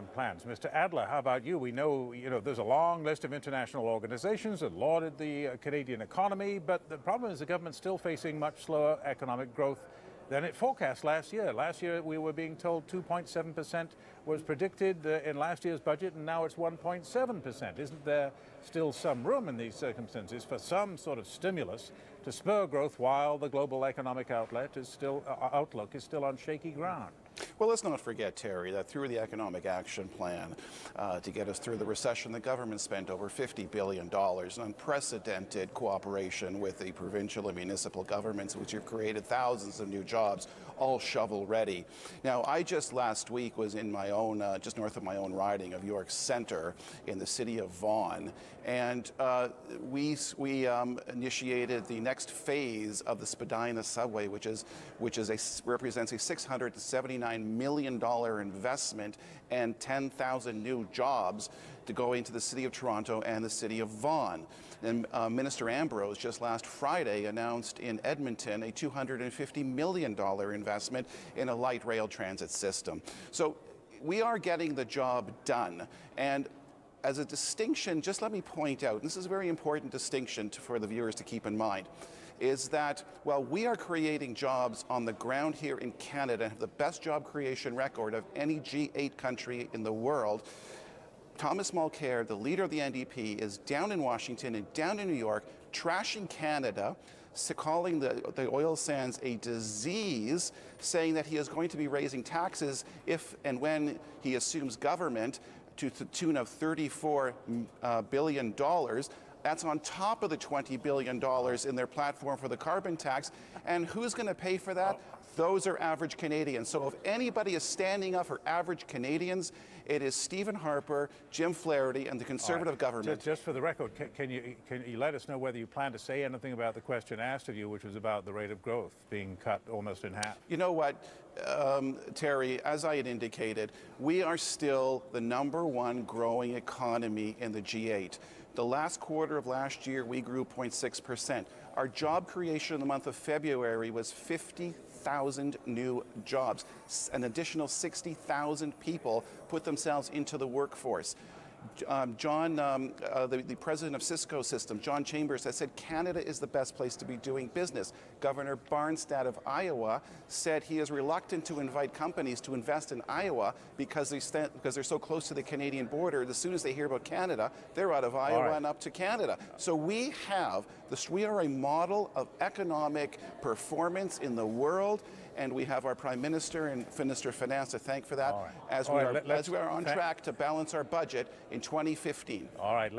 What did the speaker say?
Plans. Mr. Adler, how about you? We know, there's a long list of international organizations that lauded the Canadian economy, but the problem is the government's still facing much slower economic growth than it forecast last year. Last year, we were being told 2.7% was predicted in last year's budget, and now it's 1.7%. Isn't there still some room in these circumstances for some sort of stimulus to spur growth while the global economic outlook is still on shaky ground? Well, let's not forget, Terry, that through the Economic Action Plan to get us through the recession, the government spent over $50 billion, unprecedented cooperation with the provincial and municipal governments, which have created thousands of new jobs, all shovel-ready. Now, I just last week was in my own, just north of my own riding of York Centre in the city of Vaughan, and we initiated the next phase of the Spadina subway, which represents a $679 million investment and 10,000 new jobs to go into the city of Toronto and the city of Vaughan. And Minister Ambrose just last Friday announced in Edmonton a $250 million investment in a light rail transit system. So we are getting the job done. And as a distinction, just let me point out, and this is a very important distinction for the viewers to keep in mind, is that while we are creating jobs on the ground here in Canada, have the best job creation record of any G8 country in the world, Thomas Mulcair, the leader of the NDP, is down in Washington and down in New York, trashing Canada, calling the oil sands a disease, saying that he is going to be raising taxes if and when he assumes government to the tune of $34 billion. That's on top of the $20 billion in their platform for the carbon tax. And who's going to pay for that? Those are average Canadians. So if anybody is standing up for average Canadians, it is Stephen Harper, Jim Flaherty, and the Conservative government. Just for the record, can you let us know whether you plan to say anything about the question asked of you, which was about the rate of growth being cut almost in half? You know what, Terry, as I had indicated, we are still the #1 growing economy in the G8. The last quarter of last year, we grew 0.6%. Our job creation in the month of February was 50,000 new jobs. An additional 60,000 people put themselves into the workforce. The president of Cisco Systems, John Chambers, has said Canada is the best place to be doing business. Governor Barnstad of Iowa said he is reluctant to invite companies to invest in Iowa because they're so close to the Canadian border. As soon as they hear about Canada, they're out of Iowa and up to Canada. So we are a model of economic performance in the world, and we have our Prime Minister and Minister of Finance to thank for that, as we are on track to balance our budget in 2015. All right.